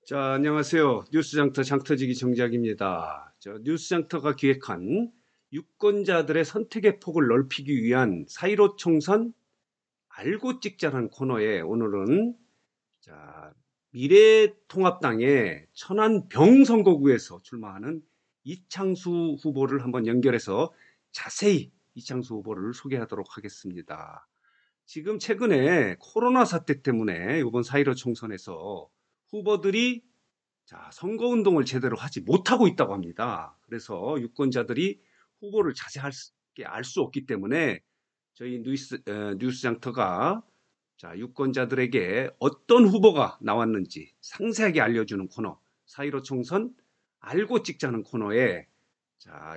자, 안녕하세요. 뉴스장터 장터지기 정작입니다. 뉴스장터가 기획한 유권자들의 선택의 폭을 넓히기 위한 4.15 총선 알고 찍자는 코너에 오늘은 미래통합당의 천안 병선거구에서 출마하는 이창수 후보를 한번 연결해서 자세히 이창수 후보를 소개하도록 하겠습니다. 지금 최근에 코로나 사태 때문에 이번 4.15 총선에서 후보들이 선거운동을 제대로 하지 못하고 있다고 합니다. 그래서 유권자들이 후보를 자세하게 알 수 없기 때문에 저희 뉴스장터가 유권자들에게 어떤 후보가 나왔는지 상세하게 알려주는 코너 4.15 총선 알고 찍자는 코너에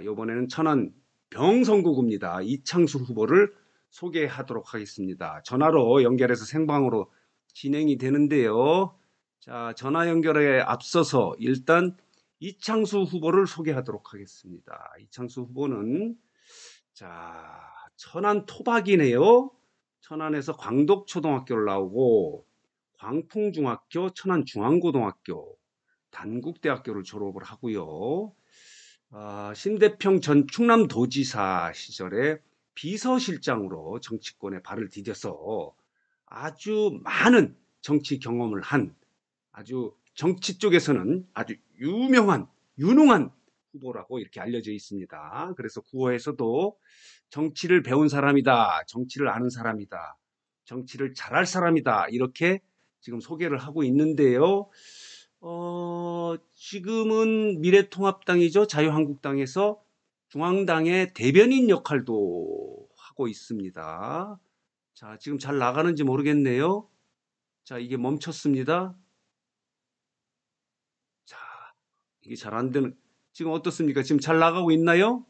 이번에는 천안 병선거구입니다. 이창수 후보를 소개하도록 하겠습니다. 전화로 연결해서 생방으로 진행이 되는데요. 전화 연결에 앞서서 일단 이창수 후보를 소개하도록 하겠습니다. 이창수 후보는 천안 토박이네요. 천안에서 광덕초등학교를 나오고 광풍중학교, 천안중앙고등학교, 단국대학교를 졸업을 하고요. 심대평 전 충남도지사 시절에 비서실장으로 정치권에 발을 디뎌서 아주 많은 정치 경험을 한 아주 정치 쪽에서는 아주 유능한 후보라고 이렇게 알려져 있습니다. 그래서 구호에서도 정치를 배운 사람이다, 정치를 아는 사람이다, 정치를 잘할 사람이다 이렇게 지금 소개를 하고 있는데요. 지금은 미래통합당이죠. 자유한국당에서 중앙당의 대변인 역할도 하고 있습니다. 지금 잘 나가는지 모르겠네요. 이게 멈췄습니다. 이게 잘 안 되는, 지금 어떻습니까? 지금 잘 나가고 있나요?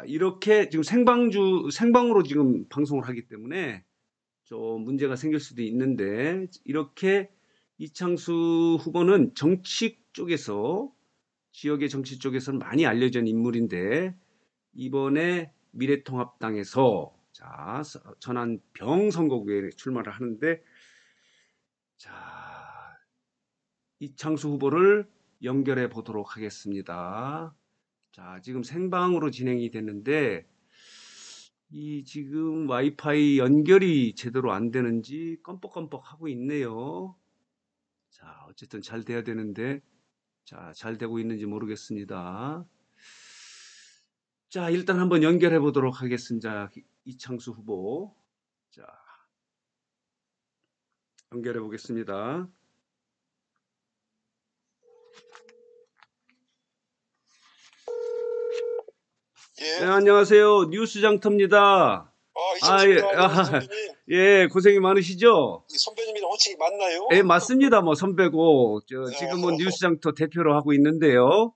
이렇게 지금 생방으로 지금 방송을 하기 때문에 좀 문제가 생길 수도 있는데, 이렇게 이창수 후보는 지역의 정치 쪽에서는 많이 알려진 인물인데, 이번에 미래통합당에서 천안 병선거구에 출마를 하는데, 이창수 후보를 연결해 보도록 하겠습니다. 지금 생방으로 진행이 됐는데, 지금 와이파이 연결이 제대로 안 되는지 껌뻑껌뻑 하고 있네요. 어쨌든 잘 돼야 되는데, 잘 되고 있는지 모르겠습니다. 일단 한번 연결해 보도록 하겠습니다. 이창수 후보. 연결해 보겠습니다. 예. 네, 안녕하세요. 뉴스장터입니다. 이창수입니다. 선배님. 예, 고생이 많으시죠? 선배님이랑 호칭이 맞나요? 예, 맞습니다. 뭐 선배고 지금은 뉴스장터 대표로 하고 있는데요.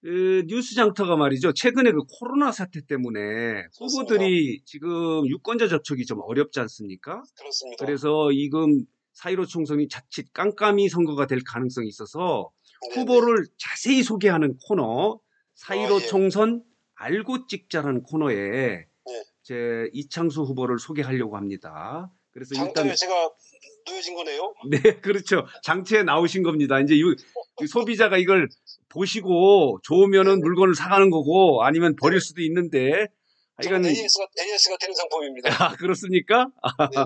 예. 뉴스장터가 말이죠. 최근에 그 코로나 사태 때문에 그렇습니다. 후보들이 지금 유권자 접촉이 좀 어렵지 않습니까? 그렇습니다. 그래서 이금 4.15 총선이 자칫 깜깜이 선거가 될 가능성이 있어서 네네. 후보를 자세히 소개하는 코너 4.15 예. 총선 알고 찍자라는 코너에 예. 제 이창수 후보를 소개하려고 합니다. 그래서 장터에 일단 제가 놓여진 거네요? 네, 그렇죠. 장치에 나오신 겁니다. 이제 소비자가 이걸 보시고 좋으면은 물건을 사가는 거고 아니면 버릴 수도 있는데 저는 하여간 AS가 되는 상품입니다. 그렇습니까? 네.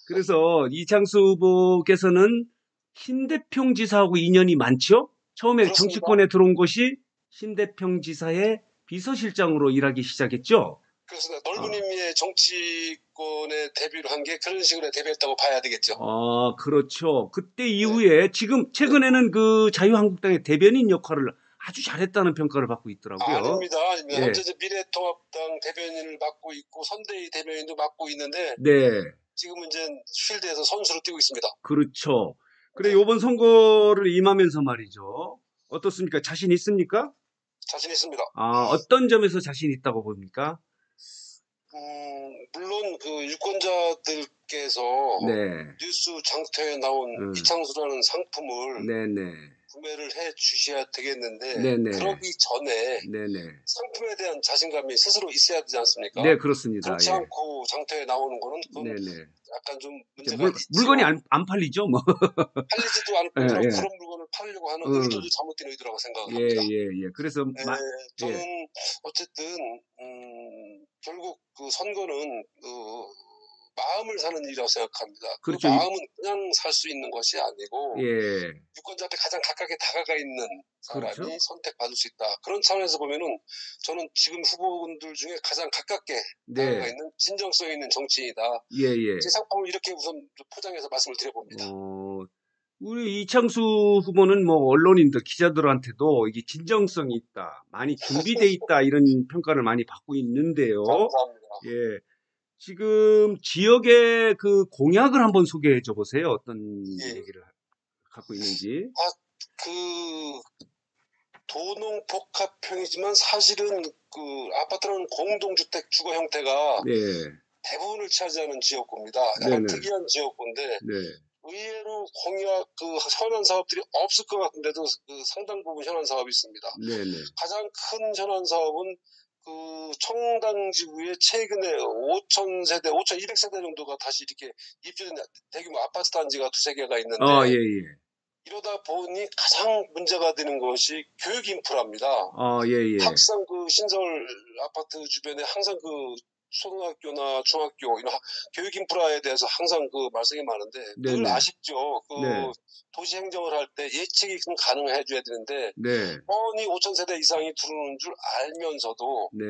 그래서 이창수 후보께서는 심대평 지사하고 인연이 많죠? 처음에 그렇습니다. 정치권에 들어온 것이 심대평 지사의 비서실장으로 일하기 시작했죠? 그래서 넓은 의미의 정치권에 데뷔를 한 게 그런 식으로 데뷔했다고 봐야 되겠죠. 그렇죠. 그때 이후에 지금 최근에는 그 자유한국당의 대변인 역할을 아주 잘했다는 평가를 받고 있더라고요. 아닙니다. 예. 현재 미래통합당 대변인을 맡고 있고 선대위 대변인도 맡고 있는데 네, 지금은 이제 쉴드에서 선수로 뛰고 있습니다. 그렇죠. 그래, 네. 이번 선거를 임하면서 말이죠. 어떻습니까? 자신 있습니까? 자신 있습니다. 어떤 점에서 자신 있다고 봅니까? 물론 그 유권자들께서 네, 뉴스 장터에 나온 이창수라는 상품을 네네. 구매를 해 주셔야 되겠는데 네네. 그러기 전에 네네. 상품에 대한 자신감이 스스로 있어야 되지 않습니까? 네, 그렇습니다. 그렇지 예. 않고 장터에 나오는 거는 그건 네네. 약간 좀 이제 문제가 물건이 있지요. 안 팔리죠, 뭐. 팔리지도 않을 예, 뿐더러 예. 그런 물건을 팔려고 하는 의도도 어, 잘못된 의도라고 생각을 예, 합니다. 예, 예. 그래서, 에, 예. 저는 어쨌든 결국 그 선거는 마음을 사는 일이라고 생각합니다. 그 그렇죠. 마음은 그냥 살 수 있는 것이 아니고 예. 유권자한테 가장 가깝게 다가가 있는 그렇죠. 사람이 선택받을 수 있다. 그런 차원에서 보면은 저는 지금 후보군들 중에 가장 가깝게 다가가 네. 있는 진정성 있는 정치인이다. 예, 예. 제 상품을 이렇게 우선 포장해서 말씀을 드려봅니다. 우리 이창수 후보는 뭐 언론인들, 기자들한테도 이게 진정성이 있다, 많이 준비돼 있다, 이런 평가를 많이 받고 있는데요. 감사합니다. 예. 지금 지역의 그 공약을 한번 소개해 줘 보세요. 어떤 예. 얘기를 갖고 있는지. 그 도농복합형이지만 사실은 그 아파트는 공동주택 주거 형태가 네. 대부분을 차지하는 지역구입니다. 약간 네네. 특이한 지역구인데 네. 의외로 공약 그 현안 사업들이 없을 것 같은데도 그 상당 부분 현안 사업이 있습니다. 네네. 가장 큰 현안 사업은 그 청당지구에 최근에 5,000세대, 5,200세대 정도가 다시 이렇게 입주된 대규모 아파트 단지가 두세 개가 있는데 예, 예. 이러다 보니 가장 문제가 되는 것이 교육 인프라입니다. 예, 예. 항상 그 신설 아파트 주변에 항상 그 초등학교나 중학교 이런 교육 인프라에 대해서 항상 그 말씀이 많은데 늘 네네. 아쉽죠. 그 네. 도시 행정을 할 때 예측이 좀 가능해 줘야 되는데 네. 뻔히 5,000세대 이상이 들어오는 줄 알면서도 네.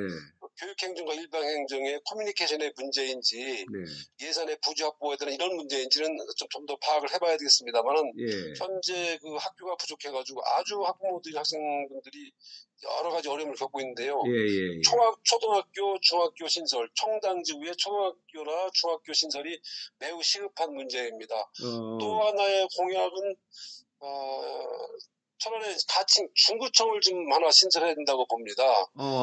교육행정과 일방행정의 커뮤니케이션의 문제인지 네. 예산의 부지 확보에 대한 이런 문제인지는 좀 더 파악을 해봐야 되겠습니다만은 예. 현재 그 학교가 부족해가지고 아주 학부모들이 학생분들이 여러 가지 어려움을 겪고 있는데요. 예, 예, 예. 초등학교, 중학교 신설, 청당지구의 초등학교나 중학교 신설이 매우 시급한 문제입니다. 또 하나의 공약은 천안에 가칭 중구청을 좀 하나 신설해야 된다고 봅니다.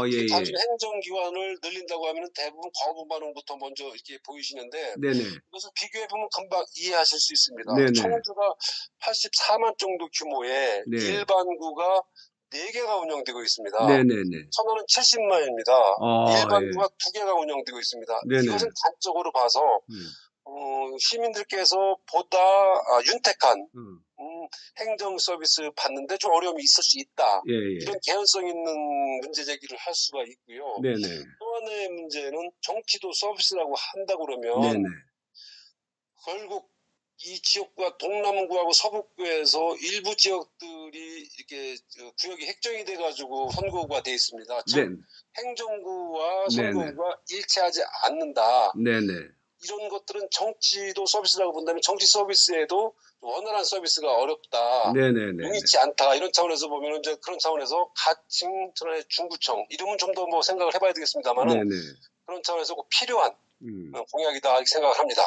예, 이게 예. 단순히 행정기관을 늘린다고 하면 대부분 거부 반응부터 먼저 이렇게 보이시는데 네네. 이것을 비교해보면 금방 이해하실 수 있습니다. 네네. 청주가 84만 정도 규모의 네. 일반구가 4개가 운영되고 있습니다. 네네네. 천안은 70만입니다. 예. 일반구가 2개가 운영되고 있습니다. 네네. 이것은 단적으로 봐서 음. 시민들께서 보다 윤택한 행정 서비스 받는데 좀 어려움이 있을 수 있다. 예, 예. 이런 개연성 있는 문제 제기를 할 수가 있고요. 네네. 또 하나의 문제는 정치도 서비스라고 한다고 그러면 네네. 결국 이 지역구와 동남구하고 서북구에서 일부 지역들이 이렇게 구역이 획정이 돼가지고 선거구가 돼 있습니다. 즉 네. 행정구와 네네. 선거구가 일치하지 않는다. 네네. 이런 것들은 정치도 서비스라고 본다면 정치 서비스에도 원활한 서비스가 어렵다. 네네네. 용이치 않다. 이런 차원에서 보면 이제 그런 차원에서 가칭 천안의 중구청 이름은 좀 더 뭐 생각을 해봐야 되겠습니다만은 네네. 그런 차원에서 꼭 필요한 음. 공약이다 이렇게 생각을 합니다.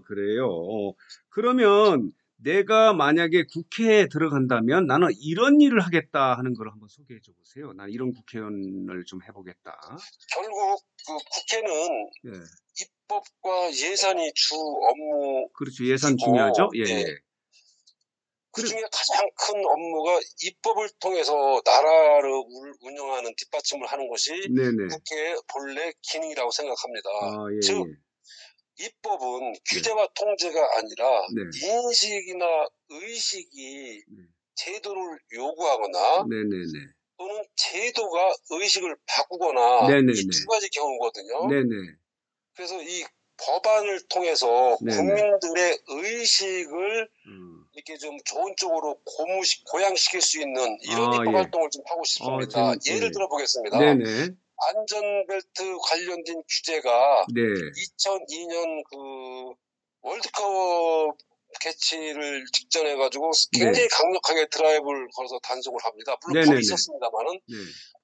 그래요. 그러면 내가 만약에 국회에 들어간다면 나는 이런 일을 하겠다 하는 걸 한번 소개해 줘 보세요. 난 이런 국회의원을 좀 해보겠다. 결국 그 국회는 예. 입법과 예산이 주 업무 그렇죠. 예산 중요하죠? 예, 예. 그 중에 가장 큰 업무가 입법을 통해서 나라를 운영하는 뒷받침을 하는 것이 네네. 국회의 본래 기능이라고 생각합니다. 예, 즉 예. 입법은 규제와 통제가 아니라 네. 인식이나 의식이 네. 제도를 요구하거나 네네네. 또는 제도가 의식을 바꾸거나 네네네. 이 두 가지 경우거든요. 네네. 그래서 이 법안을 통해서 네네. 국민들의 의식을 이렇게 좀 좋은 쪽으로 고양시킬 수 있는 이런 입법 예. 활동을 좀 하고 싶습니다. 예를 들어 보겠습니다. 네네. 안전벨트 관련된 규제가 네. 2002년 그 월드컵 개최를 직전해 가지고 네. 굉장히 강력하게 드라이브를 걸어서 단속을 합니다. 물론 네네네. 법이 있었습니다만은 네.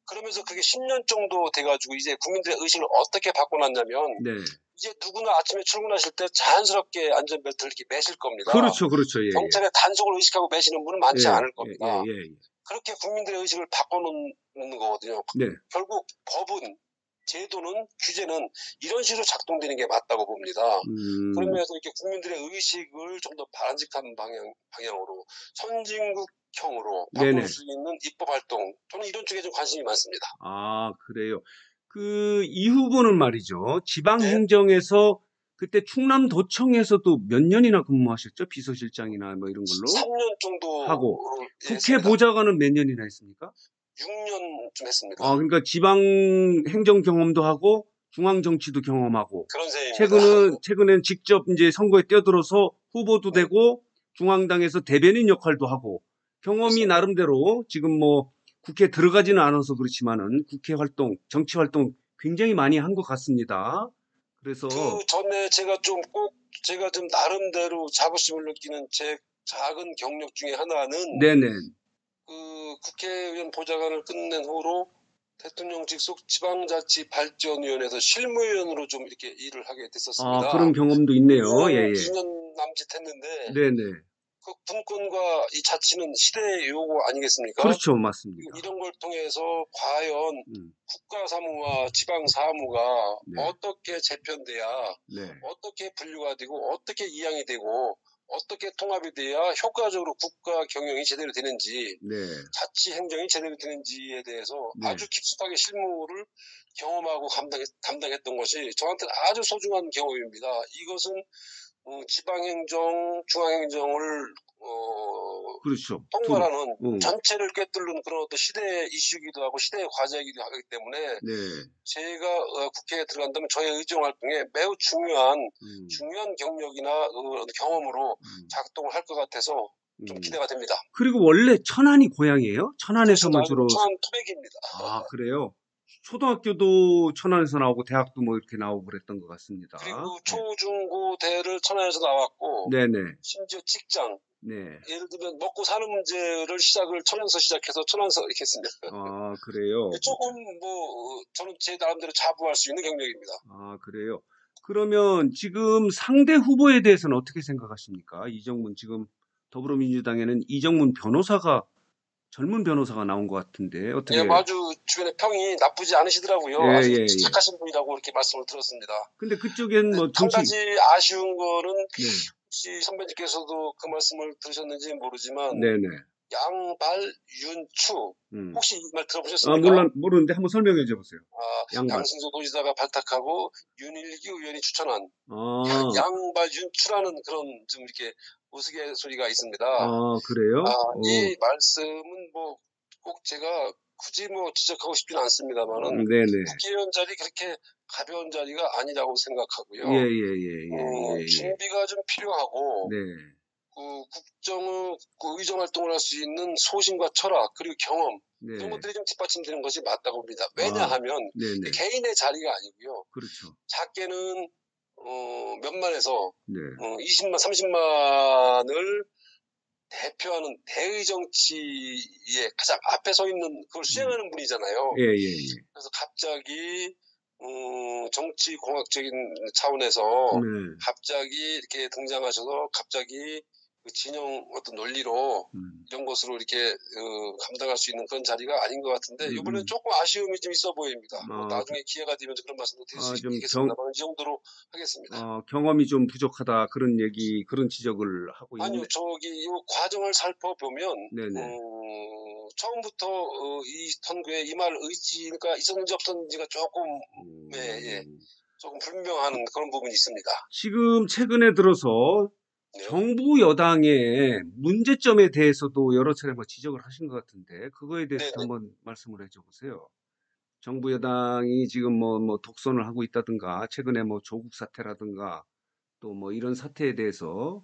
그러면서 그게 10년 정도 돼가지고 이제 국민들의 의식을 어떻게 바꿔놨냐면 네. 이제 누구나 아침에 출근하실 때 자연스럽게 안전벨트를 이렇게 매실 겁니다. 그렇죠, 그렇죠. 예, 경찰의 단속을 의식하고 매시는 분은 많지 예. 않을 예, 겁니다. 예, 예. 그렇게 국민들의 의식을 바꿔놓는 거거든요. 네. 결국 법은 제도는 규제는 이런 식으로 작동되는 게 맞다고 봅니다. 그러면서 이렇게 국민들의 의식을 좀 더 바람직한 방향으로 선진국형으로 바꿀 네네. 수 있는 입법 활동, 저는 이런 쪽에 좀 관심이 많습니다. 아, 그래요. 그, 이 후보는 말이죠. 네, 지방행정에서 그때 충남도청에서도 몇 년이나 근무하셨죠? 비서실장이나 뭐 이런 걸로 3년 정도 하고. 예, 국회 했습니다. 보좌관은 몇 년이나 했습니까? 6년쯤 했습니다. 아, 그러니까 지방 행정 경험도 하고 중앙 정치도 경험하고 그런 셈입니다. 최근엔 직접 이제 선거에 뛰어들어서 후보도 네, 되고 중앙당에서 대변인 역할도 하고 경험이 그렇습니다. 나름대로 지금 뭐 국회 들어가지는 않아서 그렇지만은 국회 활동, 정치 활동 굉장히 많이 한 것 같습니다. 그래서 그 전에 제가 좀 나름대로 자부심을 느끼는 제 작은 경력 중에 하나는 네네. 그 국회의원 보좌관을 끝낸 후로 대통령 직속 지방자치발전위원회에서 실무위원으로 좀 이렇게 일을 하게 아, 됐었습니다. 그런 경험도 있네요. 예, 2년, 예. 2년 남짓 했는데 네네. 그 분권과 이 자치는 시대의 요구 아니겠습니까? 그렇죠. 맞습니다. 이런 걸 통해서 과연 음, 국가 사무와 지방 사무가 네. 어떻게 재편돼야 네. 어떻게 분류가 되고 어떻게 이양이 되고 어떻게 통합이 돼야 효과적으로 국가 경영이 제대로 되는지 네. 자치 행정이 제대로 되는지에 대해서 네. 아주 깊숙하게 실무를 경험하고 감당했던 것이 저한테는 아주 소중한 경험입니다. 이것은 지방행정, 중앙행정을 그렇죠. 두루. 통괄하는 전체를 꿰뚫는 그런 어떤 시대의 이슈이기도 하고 시대의 과제이기도 하기 때문에 네. 제가 국회에 들어간다면 저의 의정 활동에 매우 중요한 경력이나 경험으로 작동을 할 것 같아서 좀 기대가 됩니다. 그리고 원래 천안이 고향이에요? 그렇습니다. 천안에서만 주로, 천안 토백입니다. 아, 그래요? 초등학교도 천안에서 나오고 대학도 뭐 이렇게 나오고 그랬던 것 같습니다. 그리고 네. 초중고대를 천안에서 나왔고 네네. 심지어 직장 네. 예를 들면 먹고 사는 문제를 시작을 천안에서 시작해서 천안에서 이렇게 했습니다. 아, 그래요? 조금 저는 제 나름대로 자부할 수 있는 경력입니다. 아, 그래요? 그러면 지금 상대 후보에 대해서는 어떻게 생각하십니까? 이정문, 지금 더불어민주당에는 이정문 변호사가, 젊은 변호사가 나온 것 같은데, 예, 어떻게, 아주 주변에 평이 나쁘지 않으시더라고요. 예, 아주 예, 예. 착하신 분이라고 이렇게 말씀을 들었습니다. 근데 그쪽엔 뭐 한 정치, 가지 아쉬운 거는 네. 혹시 선배님께서도 그 말씀을 들으셨는지 모르지만 네네. 양발윤추 음. 혹시 이 말 아, 들어보셨습니까? 모르는데 한번 설명해 줘 보세요. 양발. 강승조 도지사가 발탁하고 윤일기 의원이 추천한 아, 양발윤추라는 그런 좀 이렇게 우스갯소리가 있습니다. 아, 그래요? 이 말씀은 꼭 제가 굳이 지적하고 싶지는 않습니다만은 네네. 국회의원 자리 그렇게 가벼운 자리가 아니라고 예, 예, 생각하고요. 예, 예, 예, 예. 준비가 좀 필요하고 네, 의정 활동을 할 수 있는 소신과 철학 그리고 경험 이런 네. 것들이 좀 뒷받침되는 것이 맞다고 봅니다. 아, 왜냐하면 네네. 개인의 자리가 아니고요. 그렇죠. 작게는 몇만에서 네. 20만, 30만을 대표하는 대의 정치의 가장 앞에 서 있는 그걸 수행하는 분이잖아요. 예, 예, 예. 그래서 갑자기 정치 공학적인 차원에서 네. 갑자기 이렇게 등장하셔서 갑자기 그 진영 어떤 논리로 음, 이런 것으로 이렇게 감당할 수 있는 그런 자리가 아닌 것 같은데 이번에는 음. 조금 아쉬움이 좀 있어 보입니다. 아, 나중에 기회가 되면 그런 말씀도 드릴 수 좀 있겠습니다만 이 정도로 하겠습니다. 경험이 좀 부족하다. 그런 그런 지적을 하고 아니요, 있네. 이 과정을 살펴보면, 네네. 처음부터 이 선거에 임할 의지가 있었는지 없었는지가 조금, 예, 음, 조금 불명한 그런 부분이 있습니다. 지금 최근에 들어서 네. 정부 여당의 문제점에 대해서도 여러 차례 뭐 지적을 하신 것 같은데 그거에 대해서도 네네. 한번 말씀을 해줘 보세요. 정부 여당이 지금 뭐 독선을 하고 있다든가 최근에 뭐 조국 사태라든가 또 뭐 이런 사태에 대해서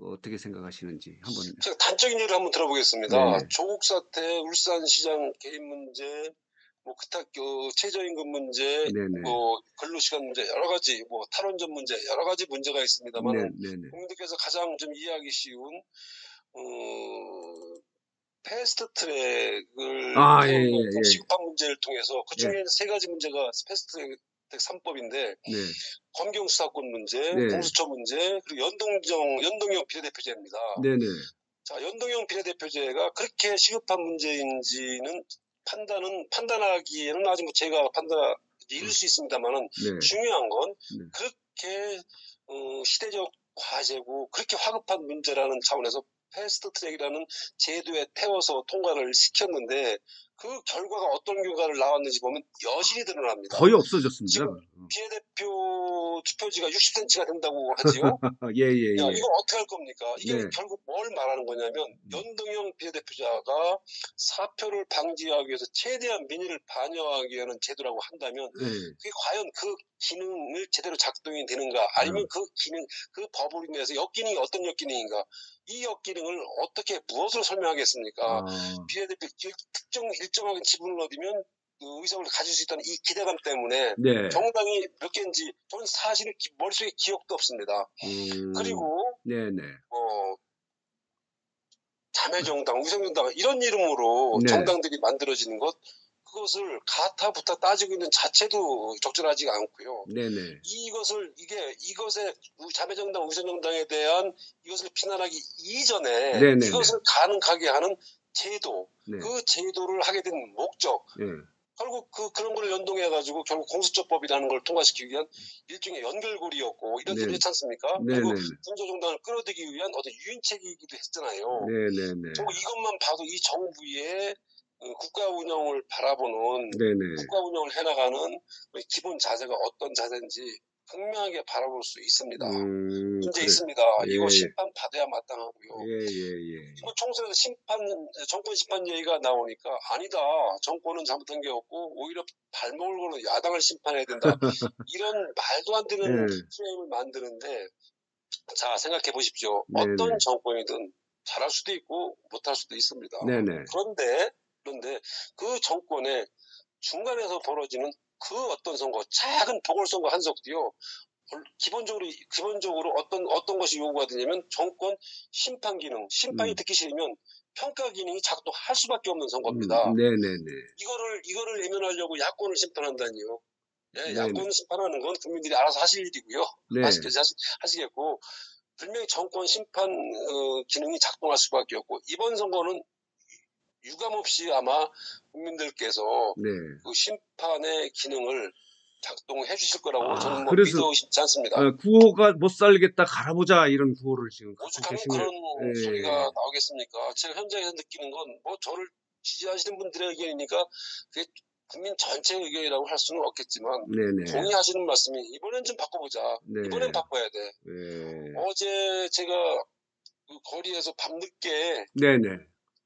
어떻게 생각하시는지 한번. 제가 단적인 예를 한번 들어보겠습니다. 네네. 조국 사태, 울산시장 개입 문제, 최저임금 문제, 네네. 근로시간 문제, 여러 가지, 탈원전 문제, 여러 가지 문제가 있습니다만은 네네네. 국민들께서 가장 좀 이해하기 쉬운, 어, 패스트 트랙을 아, 예, 세우는 그 예, 시급한 문제를 통해서 그 예. 예. 중에 세 가지 문제가 패스트 트랙 3법인데 네. 검경 수사권 문제, 네. 공수처 문제, 그리고 연동형 비례대표제입니다. 네네. 자, 연동형 비례대표제가 그렇게 시급한 문제인지는 판단하기에는 아직 제가 미룰 수 있습니다만은 네. 중요한 건 네. 그렇게 시대적 과제고 그렇게 화급한 문제라는 차원에서 패스트트랙이라는 제도에 태워서 통과를 시켰는데 그 결과가 어떤 결과를 나왔는지 보면 여실히 드러납니다. 거의 없어졌습니다. 지금 비례대표 투표지가 60cm가 된다고 하지요. 예, 예, 야, 예. 이걸 어떻게 할 겁니까? 이게 네. 결국 뭘 말하는 거냐면 연동형 비례대표자가 사표를 방지하기 위해서 최대한 민의를 반영하기 위한 제도라고 한다면 네. 그게 과연 그 기능을 제대로 작동이 되는가 아니면 그 기능, 그 법으로 인해서 역기능이 어떤 역기능인가 이 역기능을 어떻게 무엇으로 설명하겠습니까? 비례대표 특정 일정한 지분을 얻으면 그 의석을 가질 수 있다는 이 기대감 때문에 네. 정당이 몇 개인지 저는 사실은 머릿속에 기억도 없습니다. 그리고 네네. 자매정당, 위성정당 이런 이름으로 네. 정당들이 만들어지는 것 그것을 가타부타 따지고 있는 자체도 적절하지가 않고요. 네네. 이것의 자매정당, 위성정당에 대한 이것을 비난하기 이전에 네네네. 이것을 가능하게 하는 제도, 네. 그 제도를 하게 된 목적, 네. 결국 그런 걸 연동해가지고 결국 공수처법이라는 걸 통과시키기 위한 일종의 연결고리였고 이런 네. 일이지 않습니까? 네네네. 그리고 군소정당을 끌어들이기 위한 어떤 유인책이기도 했잖아요. 네네네. 정말 이것만 봐도 이 정부의 국가 운영을 바라보는 네네. 국가 운영을 해나가는 기본 자세가 어떤 자세인지 분명하게 바라볼 수 있습니다. 문제 그래. 있습니다. 예, 이거 예. 심판 받아야 마땅하고요. 예, 예, 예. 이거 총선에서 정권 심판 얘기가 나오니까 아니다. 정권은 잘못한 게 없고 오히려 발목을 걸어 야당을 심판해야 된다. 이런 말도 안 되는 네. 프레임을 만드는데 자 생각해 보십시오. 네네. 어떤 정권이든 잘할 수도 있고 못할 수도 있습니다. 네네. 그런데 그 정권의 중간에서 벌어지는 그 어떤 선거, 작은 보궐선거 한 석도요. 기본적으로 어떤 것이 요구가 되냐면 정권 심판 기능, 심판이 듣기 싫으면 평가 기능이 작동할 수밖에 없는 선거입니다. 네네네. 이거를 외면하려고 야권을 심판한다니요. 예, 네네. 야권 심판하는 건 국민들이 알아서 하실 일이고요. 네. 하시겠고 분명히 정권 심판 기능이 작동할 수밖에 없고 이번 선거는 유감없이 아마 국민들께서 네. 그 심판의 기능을 작동해 주실 거라고 저는 뭐 그래서 믿어 싶지 않습니다. 구호가 못 살겠다 갈아보자 이런 구호를 지금 갖고 오죽하면 계신 게 그런 예. 소리가 나오겠습니까? 제가 현장에서 느끼는 건 뭐 저를 지지하시는 분들의 의견이니까 그게 국민 전체의 의견이라고 할 수는 없겠지만 네네. 동의하시는 말씀이 이번엔 좀 바꿔보자. 네. 이번엔 바꿔야 돼. 예. 어제 제가 그 거리에서 밤늦게 네네.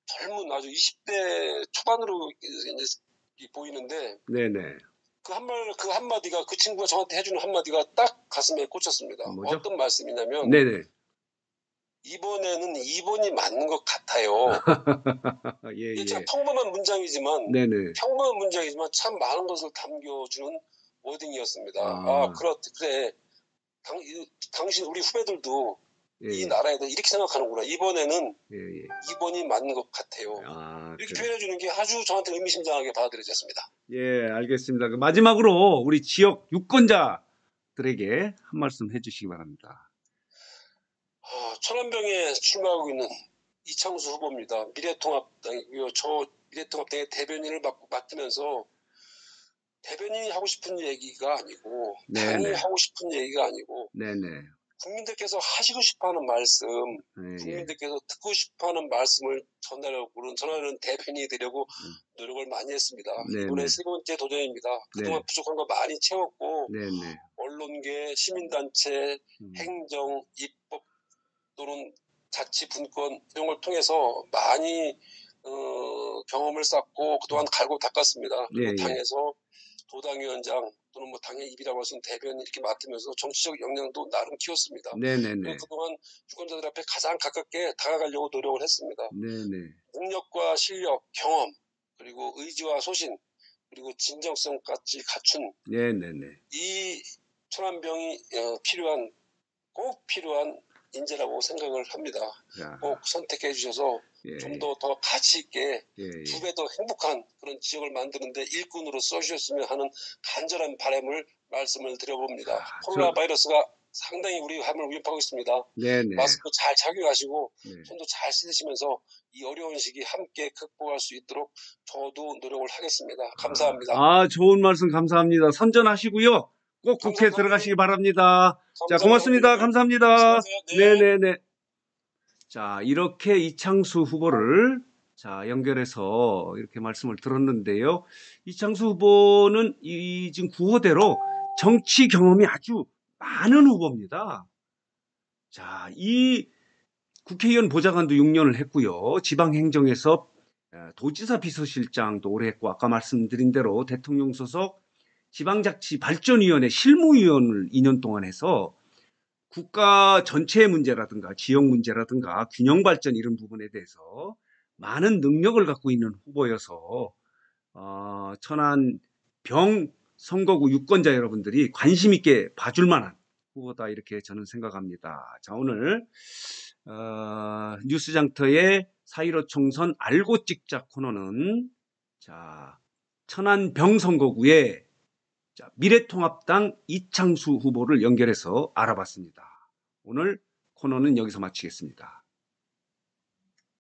젊은 아주 20대 초반으로 이제 보이는데 네네. 그 한마디가 그 친구가 저한테 해주는 한마디가 딱 가슴에 꽂혔습니다. 뭐죠? 어떤 말씀이냐면 네네. 이번에는 2번이 맞는 것 같아요. 예, 이게 예. 평범한 문장이지만 네네. 참 많은 것을 담겨주는 워딩이었습니다. 그래. 당신 우리 후배들도 이 예. 나라에 대해 이렇게 생각하는구나. 이번에는 예, 예. 2번이 맞는 것 같아요. 이렇게 그래. 표현해 주는 게 아주 저한테 의미심장하게 받아들여졌습니다. 예, 알겠습니다. 마지막으로 우리 지역 유권자들에게 한 말씀 해주시기 바랍니다. 천안병에 출마하고 있는 이창수 후보입니다. 미래통합당이고요. 저 미래통합당의 대변인을 맡으면서 대변인이 하고 싶은 얘기가 아니고 당이 네네. 하고 싶은 얘기가 아니고 네네. 국민들께서 하시고 싶어하는 말씀, 예, 예. 국민들께서 듣고 싶어하는 말씀을 전하려는 대변인이 되려고 노력을 많이 했습니다. 네네. 이번에 세 번째 도전입니다. 그동안 네. 부족한 거 많이 채웠고 네네. 언론계, 시민단체, 행정, 입법 또는 자치 분권 이런 걸 통해서 많이 경험을 쌓고 그동안 갈고 닦았습니다. 그리고 예, 예. 당에서 도당위원장 또는 뭐 당의 입이라고 할 수 있는 대변인 이렇게 맡으면서 정치적 역량도 나름 키웠습니다. 네네네. 그리고 그동안 유권자들 앞에 가장 가깝게 다가가려고 노력을 했습니다. 네네. 능력과 실력, 경험 그리고 의지와 소신 그리고 진정성까지 갖춘 네네네. 이 천안병이 꼭 필요한 인재라고 생각을 합니다. 자, 꼭 선택해 주셔서 예, 좀 더 가치 있게 예, 예. 두 배 더 행복한 그런 지역을 만드는데 일꾼으로 써주셨으면 하는 간절한 바람을 말씀을 드려봅니다. 코로나 바이러스가 상당히 우리 삶을 위협하고 있습니다. 네네. 마스크 잘 착용하시고 네. 손도 잘 씻으시면서 이 어려운 시기 함께 극복할 수 있도록 저도 노력을 하겠습니다. 감사합니다. 좋은 말씀 감사합니다. 선전하시고요. 꼭 국회 감사합니다. 들어가시기 바랍니다. 자, 감사합니다. 고맙습니다. 감사합니다. 수고하세요. 네. 네네네. 자, 이렇게 이창수 후보를 자, 연결해서 이렇게 말씀을 들었는데요. 이창수 후보는 이 지금 구호대로 정치 경험이 아주 많은 후보입니다. 자, 이 국회의원 보좌관도 6년을 했고요. 지방행정에서 도지사 비서실장도 오래 했고, 아까 말씀드린 대로 대통령 소속 지방자치발전위원회 실무위원을 2년 동안 해서 국가 전체의 문제라든가 지역 문제라든가 균형 발전 이런 부분에 대해서 많은 능력을 갖고 있는 후보여서 천안 병 선거구 유권자 여러분들이 관심 있게 봐줄 만한 후보다 이렇게 저는 생각합니다. 자, 오늘 뉴스장터의 4.15 총선 알고 찍자 코너는 자, 천안 병 선거구에 자, 미래통합당 이창수 후보를 연결해서 알아봤습니다. 오늘 코너는 여기서 마치겠습니다.